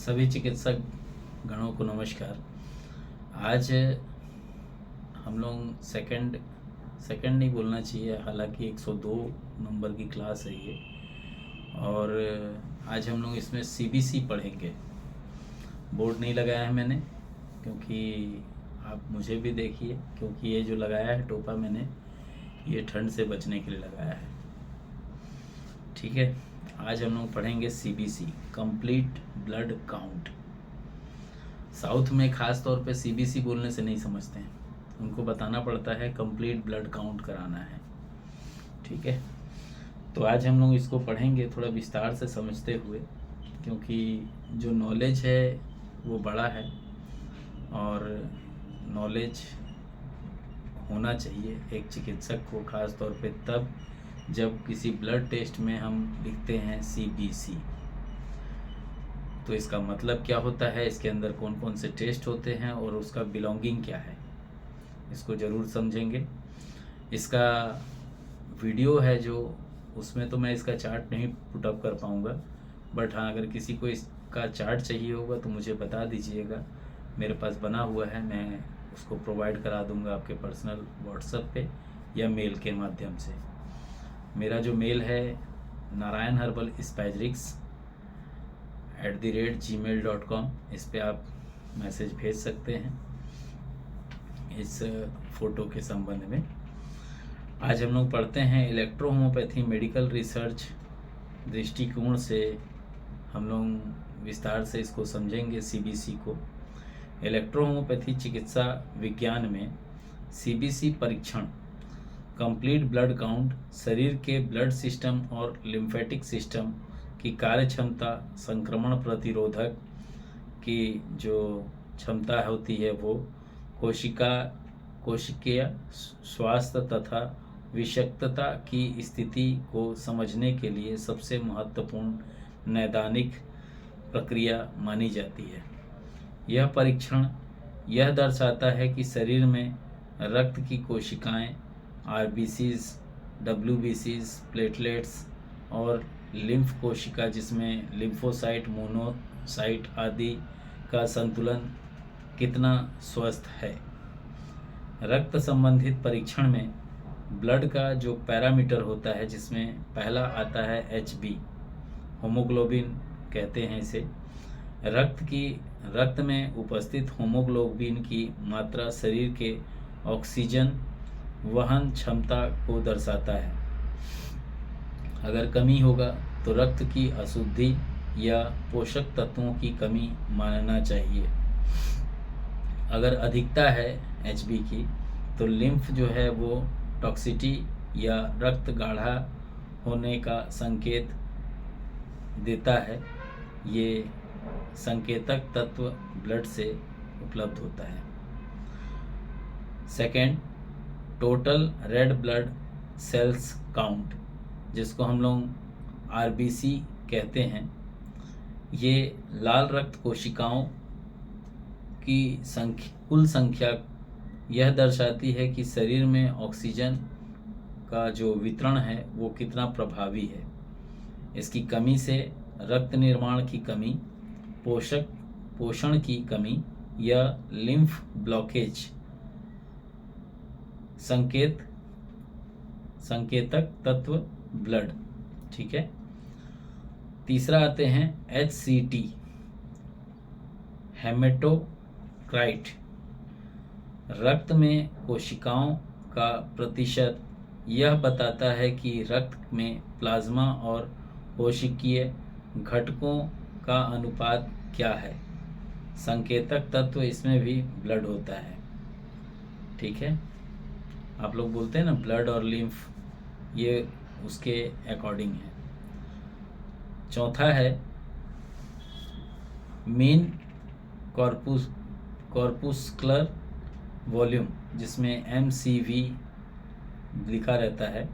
सभी चिकित्सक गणों को नमस्कार। आज हम लोग सेकंड सेकंड नहीं बोलना चाहिए, हालांकि 102 नंबर की क्लास है ये। और आज हम लोग इसमें सीबीसी पढ़ेंगे। बोर्ड नहीं लगाया है मैंने, क्योंकि आप मुझे भी देखिए, क्योंकि ये जो लगाया है टोपा मैंने, ये ठंड से बचने के लिए लगाया है। ठीक है, आज हम लोग पढ़ेंगे CBC, complete blood count. South में ख़ास तौर पे सीबीसी बोलने से नहीं समझते हैं, उनको बताना पड़ता है कंप्लीट ब्लड काउंट कराना है। ठीक है, तो आज हम लोग इसको पढ़ेंगे थोड़ा विस्तार से समझते हुए, क्योंकि जो नॉलेज है वो बड़ा है और नॉलेज होना चाहिए एक चिकित्सक को, ख़ास तौर पे तब जब किसी ब्लड टेस्ट में हम लिखते हैं सीबीसी। तो इसका मतलब क्या होता है, इसके अंदर कौन कौन से टेस्ट होते हैं और उसका बिलोंगिंग क्या है, इसको ज़रूर समझेंगे। इसका वीडियो है जो, उसमें तो मैं इसका चार्ट नहीं पुटअप कर पाऊँगा, बट हाँ, अगर किसी को इसका चार्ट चाहिए होगा तो मुझे बता दीजिएगा, मेरे पास बना हुआ है, मैं उसको प्रोवाइड करा दूँगा आपके पर्सनल व्हाट्सएप पे या मेल के माध्यम से। मेरा जो मेल है narayanherbal@gmail.com, इस पे आप मैसेज भेज सकते हैं इस फ़ोटो के संबंध में। आज हम लोग पढ़ते हैं इलेक्ट्रो होम्योपैथी मेडिकल रिसर्च दृष्टिकोण से, हम लोग विस्तार से इसको समझेंगे सीबीसी को। इलेक्ट्रो होम्योपैथी चिकित्सा विज्ञान में सीबीसी परीक्षण, कंप्लीट ब्लड काउंट, शरीर के ब्लड सिस्टम और लिम्फेटिक सिस्टम की कार्य क्षमता, संक्रमण प्रतिरोधक की जो क्षमता होती है वो, कोशिकीय स्वास्थ्य तथा विषाक्तता की स्थिति को समझने के लिए सबसे महत्वपूर्ण नैदानिक प्रक्रिया मानी जाती है। यह परीक्षण यह दर्शाता है कि शरीर में रक्त की कोशिकाएं, आरबीसीज, डब्ल्यूबीसीज, प्लेटलेट्स और लिम्फ कोशिका जिसमें लिम्फोसाइट, मोनोसाइट आदि का संतुलन कितना स्वस्थ है। रक्त संबंधित परीक्षण में ब्लड का जो पैरामीटर होता है, जिसमें पहला आता है HB, होमोग्लोबिन कहते हैं इसे। रक्त में उपस्थित होमोग्लोबिन की मात्रा शरीर के ऑक्सीजन वहन क्षमता को दर्शाता है। अगर कमी होगा तो रक्त की अशुद्धि या पोषक तत्वों की कमी मानना चाहिए। अगर अधिकता है HB की तो लिम्फ जो है वो टॉक्सिटी या रक्त गाढ़ा होने का संकेत देता है। ये संकेतक तत्व ब्लड से उपलब्ध होता है। Second, total red blood cells count, जिसको हम लोग आरबीसी कहते हैं। ये लाल रक्त कोशिकाओं की कुल संख्या यह दर्शाती है कि शरीर में ऑक्सीजन का जो वितरण है वो कितना प्रभावी है। इसकी कमी से रक्त निर्माण की कमी, पोषण की कमी या लिम्फ ब्लॉकेज संकेतक तत्व ब्लड। ठीक है, तीसरा आते हैं HCT, हेमेटोक्राइट, रक्त में कोशिकाओं का प्रतिशत। यह बताता है कि रक्त में प्लाज्मा और कोशिकीय घटकों का अनुपात क्या है। संकेतक तत्व इसमें भी ब्लड होता है। ठीक है, आप लोग बोलते हैं ना ब्लड और लिम्फ, ये उसके अकॉर्डिंग है। चौथा है मीन कॉर्पुस्कुलर वॉल्यूम, जिसमें MCV लिखा रहता है।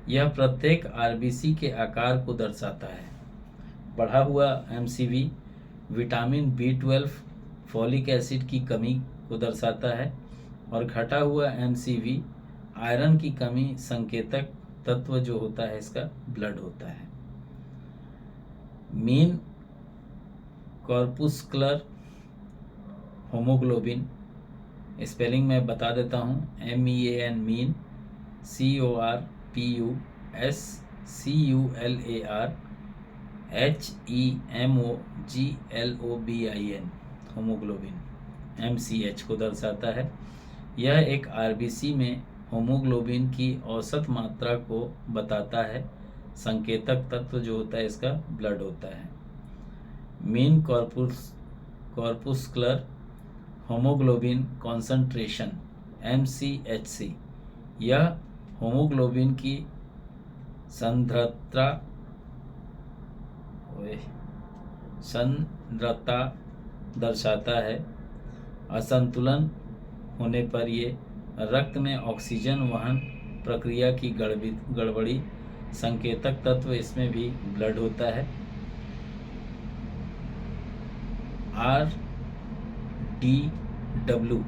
यह प्रत्येक आरबीसी के आकार को दर्शाता है। बढ़ा हुआ MCV vitamin B12, folic acid की कमी को दर्शाता है, और घटा हुआ MCV आयरन की कमी संकेतक तत्व जो होता है इसका ब्लड होता है। मीन कॉर्पुस्कुलर होमोग्लोबिन, स्पेलिंग मैं बता देता हूँ, MEAN mean, CORPUSCULAR HEMOGLOBIN, haemoglobin MCH को दर्शाता है। यह एक RBC में होमोग्लोबिन की औसत मात्रा को बताता है। संकेतक तत्व जो होता है इसका ब्लड होता है। मीन कॉर्पुस्कुलर होमोग्लोबिन कॉन्सेंट्रेशन MCHC, यह होमोग्लोबिन की सांद्रता दर्शाता है। असंतुलन होने पर ये रक्त में ऑक्सीजन वहन प्रक्रिया की गड़बड़ी। संकेतक तत्व इसमें भी ब्लड होता है। RDW,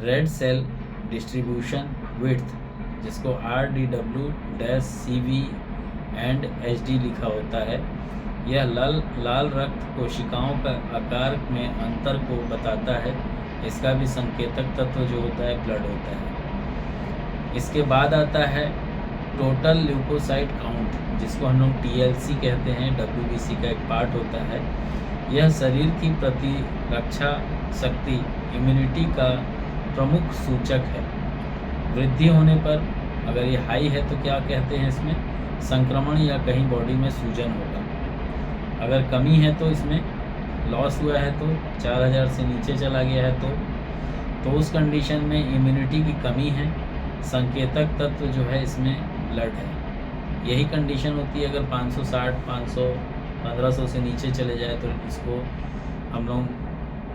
red cell distribution width, जिसको RDW-CV एंड HD लिखा होता है। यह लाल रक्त कोशिकाओं का आकार में अंतर को बताता है। इसका भी संकेतक तत्व जो होता है ब्लड होता है। इसके बाद आता है टोटल ल्यूकोसाइट काउंट, जिसको हम लोग TLC कहते हैं, WBC का एक पार्ट होता है। यह शरीर की प्रतिरक्षा शक्ति, इम्यूनिटी का प्रमुख सूचक है। वृद्धि होने पर अगर ये हाई है तो क्या कहते हैं, इसमें संक्रमण या कहीं बॉडी में सूजन होगा। अगर कमी है तो इसमें लॉस हुआ है, तो 4000 से नीचे चला गया है तो उस कंडीशन में इम्यूनिटी की कमी है। संकेतक तत्व जो है इसमें ब्लड है। यही कंडीशन होती है अगर 560, 500, 1500 से नीचे चले जाए तो इसको हम लोग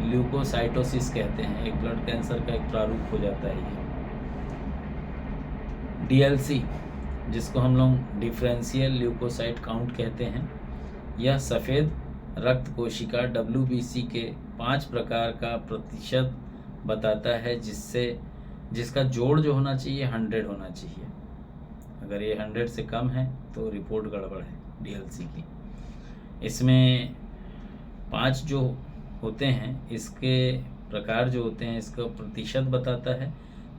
ल्यूकोसाइटोसिस कहते हैं। एक ब्लड कैंसर का एक प्रारूप हो जाता है ये। DLC, जिसको हम लोग डिफरेंशियल ल्यूकोसाइट काउंट कहते हैं, यह सफ़ेद रक्त कोशिका WBC के 5 प्रकार का प्रतिशत बताता है, जिसका जोड़ जो होना चाहिए 100 होना चाहिए। अगर ये 100 से कम है तो रिपोर्ट गड़बड़ है DLC की। इसमें 5 जो होते हैं, इसके प्रकार जो होते हैं, इसका प्रतिशत बताता है,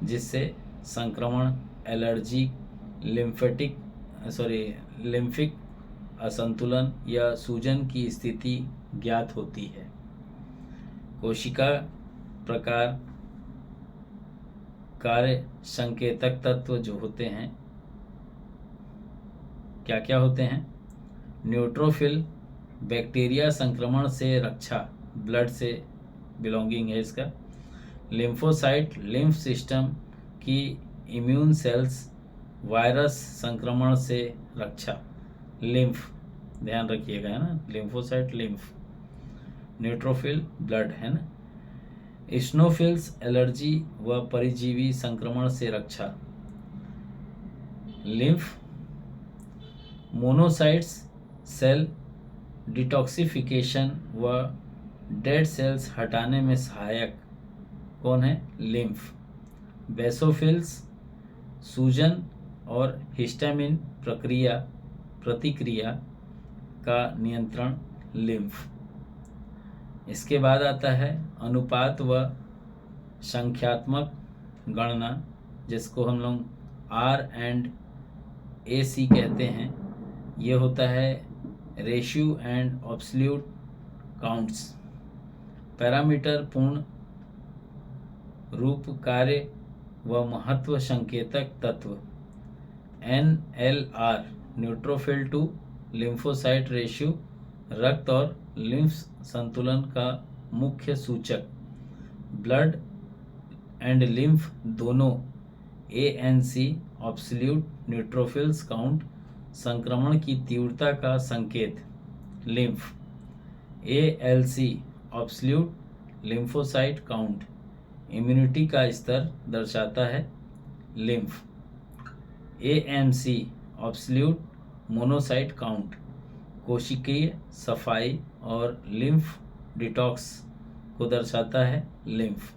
जिससे संक्रमण, एलर्जी, लिम्फिक असंतुलन या सूजन की स्थिति ज्ञात होती है। कोशिका प्रकार, कार्य, संकेतक तत्व जो होते हैं क्या क्या होते हैं? न्यूट्रोफिल, बैक्टीरिया संक्रमण से रक्षा, ब्लड से बिलोंगिंग है इसका। लिम्फोसाइट, लिम्फ सिस्टम की इम्यून सेल्स, वायरस संक्रमण से रक्षा। लिम्फ, ध्यान रखिएगा, है ना, लिम्फोसाइट लिम्फ। न्यूट्रोफिल ब्लड, है ना। इस्नोफिल्स, एलर्जी व परिजीवी संक्रमण से रक्षा। लिम्फ। मोनोसाइट्स, सेल डिटॉक्सिफिकेशन व डेड सेल्स हटाने में सहायक, कौन है? लिम्फ। बेसोफिल्स, सूजन और हिस्टामिन प्रतिक्रिया का नियंत्रण, लिम्फ। इसके बाद आता है अनुपात व संख्यात्मक गणना, जिसको हम लोग R&AC कहते हैं। ये होता है ratio and absolute counts. Parameter पूर्ण रूप, कार्य व महत्व संकेतक तत्व। NLR, neutrophil to lymphocyte ratio, रक्त और लिम्फ संतुलन का मुख्य सूचक। ब्लड एंड लिम्फ दोनों। ANC, एब्सोल्यूट न्यूट्रोफिल्स काउंट, संक्रमण की तीव्रता का संकेत, lymph. ALC, absolute lymphocyte count, immunity का स्तर दर्शाता है, lymph. AMC, absolute monocyte count, कोशिकीय सफाई और लिम्फ डिटॉक्स को दर्शाता है, लिम्फ।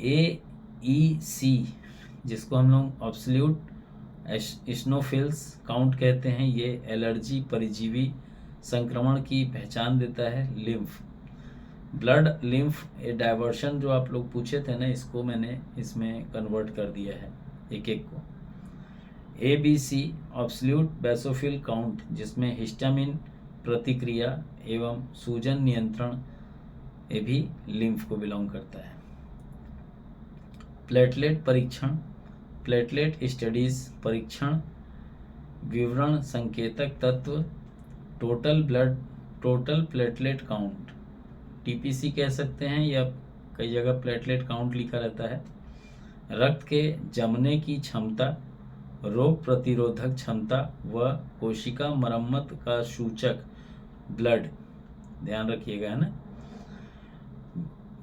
AEC, जिसको हम लोग एब्सोल्यूट इस्नोफिल्स काउंट कहते हैं, ये एलर्जी, परिजीवी संक्रमण की पहचान देता है लिम्फ। ब्लड लिम्फ ए डाइवर्शन जो आप लोग पूछे थे ना, इसको मैंने इसमें कन्वर्ट कर दिया है एक एक को। ABC ऑब्सल्यूट बेसोफिल काउंट, जिसमें हिस्टामिन प्रतिक्रिया एवं सूजन नियंत्रण, ये भी लिम्फ को बिलोंग करता है। प्लेटलेट परीक्षण, प्लेटलेट स्टडीज परीक्षण, विवरण संकेतक तत्व, टोटल प्लेटलेट काउंट, TPC कह सकते हैं, या कई जगह प्लेटलेट काउंट लिखा रहता है। रक्त के जमने की क्षमता, रोग प्रतिरोधक क्षमता व कोशिका मरम्मत का सूचक ब्लड, ध्यान रखिएगा, है ना।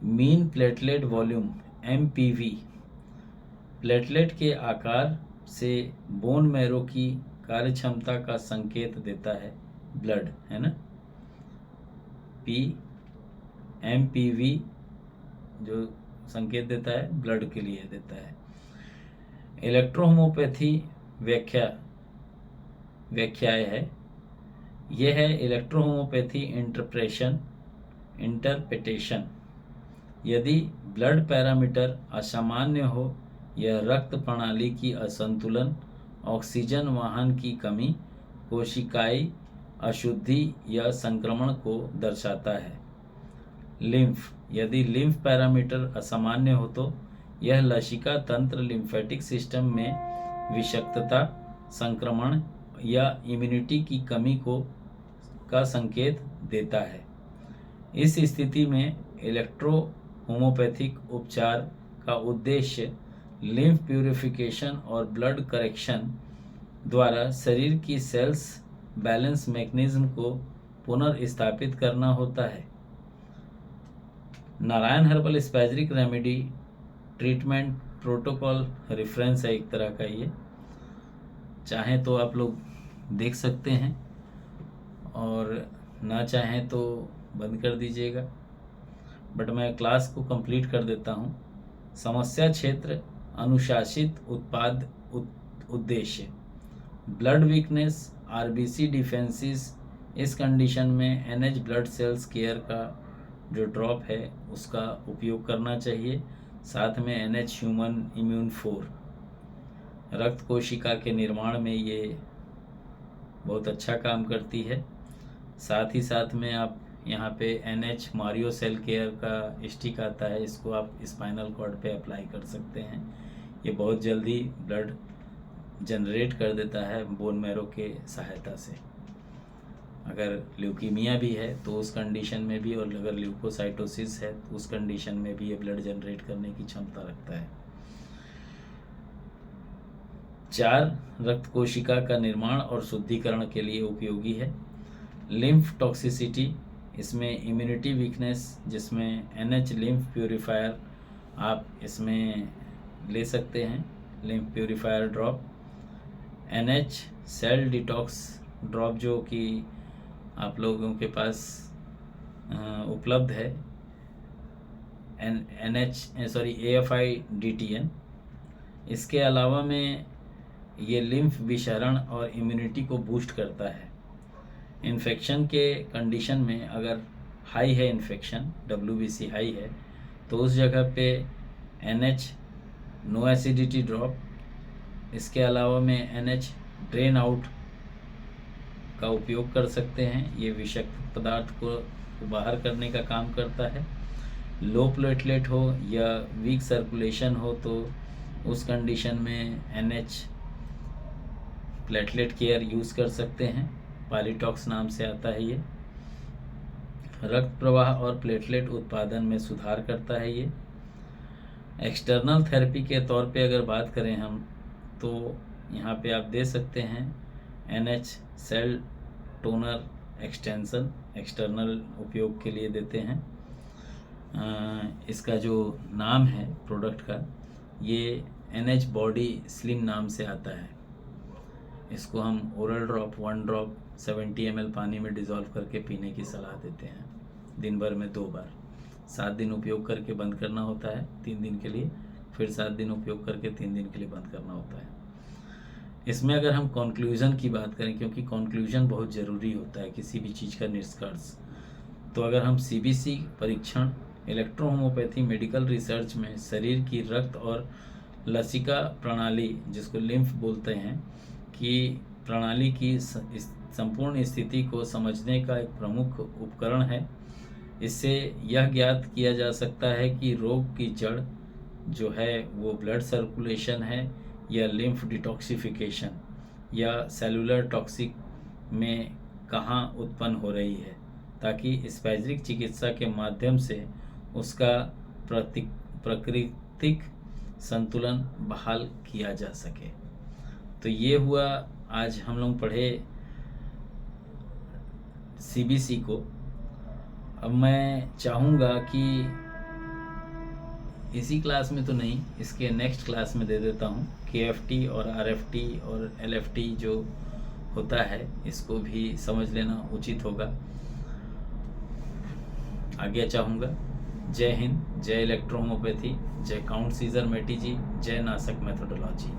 Mean platelet volume MPV, platelet के आकार से बोन मैरो की कार्य क्षमता का संकेत देता है ब्लड, है ना। MPV जो संकेत देता है ब्लड के लिए देता है। इलेक्ट्रोहोमोपैथी व्याख्याएं है, यह है इलेक्ट्रोहोमोपैथी इंटरप्रिटेशन। यदि ब्लड पैरामीटर असामान्य हो, यह रक्त प्रणाली की असंतुलन, ऑक्सीजन वहन की कमी, कोशिकाई अशुद्धि या संक्रमण को दर्शाता है। लिम्फ, यदि लिम्फ पैरामीटर असामान्य हो तो यह लसिका तंत्र लिम्फेटिक सिस्टम में विषाक्तता, संक्रमण या इम्यूनिटी की कमी का संकेत देता है। इस स्थिति में इलेक्ट्रो होम्योपैथिक उपचार का उद्देश्य लिम्फ प्यूरिफिकेशन और ब्लड करेक्शन द्वारा शरीर की सेल्स बैलेंस मैकेनिज्म को पुनर्स्थापित करना होता है। Narayan herbal spagyric remedy treatment protocol reference है एक तरह का, ये चाहें तो आप लोग देख सकते हैं और ना चाहें तो बंद कर दीजिएगा, बट मैं क्लास को कंप्लीट कर देता हूँ। समस्या क्षेत्र अनुशासित उत्पाद उद्देश्य, ब्लड वीकनेस, RBC डिफेंसिस, इस कंडीशन में NH ब्लड सेल्स केयर का जो ड्रॉप है उसका उपयोग करना चाहिए। साथ में NH ह्यूमन इम्यून 4, रक्त कोशिका के निर्माण में ये बहुत अच्छा काम करती है। साथ ही साथ में आप यहाँ पे NH मारियो सेल केयर का स्टिक आता है, इसको आप स्पाइनल कॉर्ड पे अप्लाई कर सकते हैं। ये बहुत जल्दी ब्लड जनरेट कर देता है बोन मैरो के सहायता से। अगर ल्यूकीमिया भी है तो उस कंडीशन में भी, और अगर ल्यूकोसाइटोसिस है तो उस कंडीशन में भी ये ब्लड जनरेट करने की क्षमता रखता है। 4, रक्त कोशिका का निर्माण और शुद्धिकरण के लिए उपयोगी है। लिम्फ टॉक्सिसिटी, इसमें इम्यूनिटी वीकनेस, जिसमें NH लिम्फ प्यूरिफायर आप इसमें ले सकते हैं, lymph purifier drop. NH cell detox drop जो कि आप लोगों के पास उपलब्ध है, AFI DTN। इसके अलावा में ये लिम्फ विषारण और इम्यूनिटी को बूस्ट करता है। इन्फेक्शन के कंडीशन में अगर हाई है इन्फेक्शन, WBC हाई है, तो उस जगह पे NH नो एसिडिटी ड्रॉप, इसके अलावा में NH ड्रेन आउट का उपयोग कर सकते हैं। ये विषाक्त पदार्थ को बाहर करने का काम करता है। लो प्लेटलेट हो या वीक सर्कुलेशन हो तो उस कंडीशन में NH प्लेटलेट केयर यूज़ कर सकते हैं, पॉलीटॉक्स नाम से आता है ये। रक्त प्रवाह और प्लेटलेट उत्पादन में सुधार करता है ये। एक्सटर्नल थेरेपी के तौर पे अगर बात करें हम, तो यहाँ पे आप दे सकते हैं NH cell toner extension, external उपयोग के लिए देते हैं। इसका जो नाम है प्रोडक्ट का, ये NH बॉडी स्लिम नाम से आता है। इसको हम ओरल ड्रॉप 1 ड्रॉप 70 ml पानी में डिज़ोल्व करके पीने की सलाह देते हैं, दिन भर में 2 बार। 7 दिन उपयोग करके बंद करना होता है 3 दिन के लिए, फिर 7 दिन उपयोग करके 3 दिन के लिए बंद करना होता है। इसमें अगर हम कंक्लूजन की बात करें, क्योंकि कंक्लूजन बहुत ज़रूरी होता है किसी भी चीज़ का निष्कर्ष, तो अगर हम सीबीसी परीक्षण इलेक्ट्रोहोमोपैथी मेडिकल रिसर्च में शरीर की रक्त और लसिका प्रणाली, जिसको लिम्फ बोलते हैं, कि प्रणाली की संपूर्ण स्थिति को समझने का एक प्रमुख उपकरण है। इससे यह ज्ञात किया जा सकता है कि रोग की जड़ जो है वो ब्लड सर्कुलेशन है या लिम्फ डिटॉक्सिफिकेशन या सेलुलर टॉक्सिक में कहाँ उत्पन्न हो रही है, ताकि स्पैजिक चिकित्सा के माध्यम से उसका प्राकृतिक संतुलन बहाल किया जा सके। तो ये हुआ, आज हम लोग पढ़े सीबीसी को। अब मैं चाहूँगा कि इसी क्लास में तो नहीं, इसके नेक्स्ट क्लास में दे देता हूँ केएफटी और आरएफटी और एलएफटी जो होता है, इसको भी समझ लेना उचित होगा। आज्ञा चाहूँगा। जय हिंद, जय इलेक्ट्रोहोमोपैथी, जय काउंट सीजर मेटी जी, जय नासक मेथोडोलॉजी।